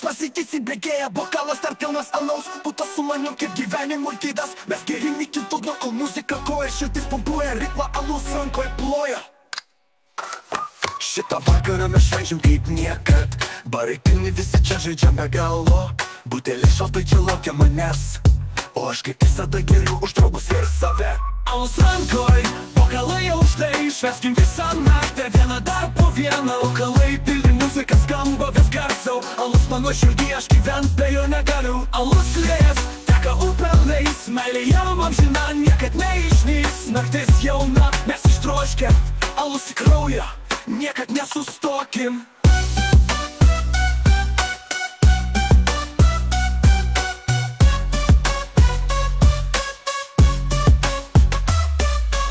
pasitį įsibėgėja, bokalas dar pilnas alaus. Putas su manim kaip gyvenimui gydas. Mes gerim iki dugno, kol muzika koja, širdis pumpuoja, ritmą alus rankoje ploja. Šitą vakarą mes švenčiam kaip niekad. Barai pilni, visi čia žaidžiame galo. Butelį šaltai čia laukia manęs, o aš kaip visada geriu už draugus ir save. Alus rankoj, bokalai aukštai, švęskim visą naktį, vieną dar po vieną. Bokalai pilni, muzika skamba vis garsiau. Alus mano širdį, aš gyvent be jo negaliu. Alus lės, teka upeliais, meilė jam amžina, niekad neišnys. Naktis jauna, mes ištroškę, alus į kraują, niekad nesustokim.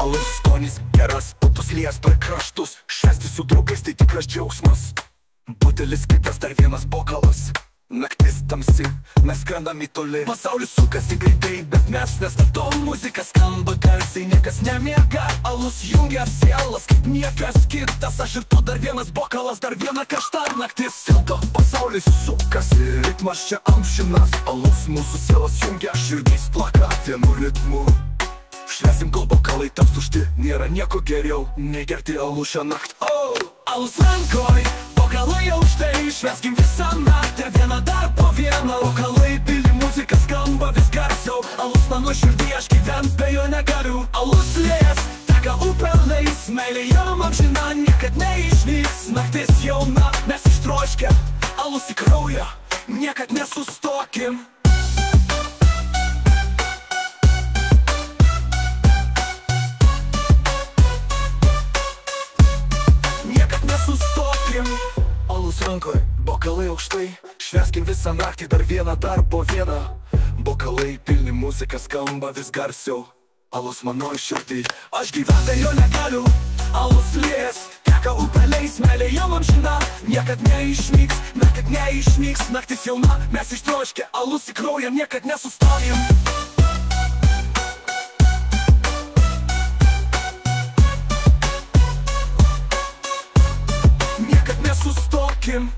Alus skonis geras, putus lijas per kraštus. Švęsti su draugais tai tikras džiaugsmas. Butelis kitas, dar vienas bokalas. Naktis tamsi, mes skrendam į toli. Pasaulis sukasi greitai, bet mes nestatom. Muzika skamba garsiai, niekas nemiega. Alus jungia sielas kaip niekas kitas. Aš ir tu, dar vienas bokalas, dar viena karšta naktis. Sildo, pasaulis sukasi, ritmas čia amžinas. Alus mūsų sielas jungia, širdys plaka vienu ritmu. Švęsim, kol bokalai taps tušti, nėra nieko geriau nei gerti alų šią naktį. Alus rankoj, bokalai aukštai, švęskim visą naktį, vieną dar po vieną. Bokalai pilni, muzika skamba vis garsiau. Alus mano širdį, aš gyvent be jo negaliu. Alus lės, teka upeliais, meilė jam amžina, niekad neišnys. Naktis jauna, mes ištroškę, alus į kraują, niekad nesustokim. Alus rankoj, bokalai aukštai, švęskim visą naktį, dar vieną dar po vieną. Bokalai pilni, muzika skamba vis garsiau. Alus mano širdį, aš gyvent be jo negaliu. Alus lės, teka upeliais, meilė jam amžina, niekad neišnyks, niekad neišnyks. Naktis jauna, mes ištroškę, alus į kraują, niekad nesustojim. Sustokim.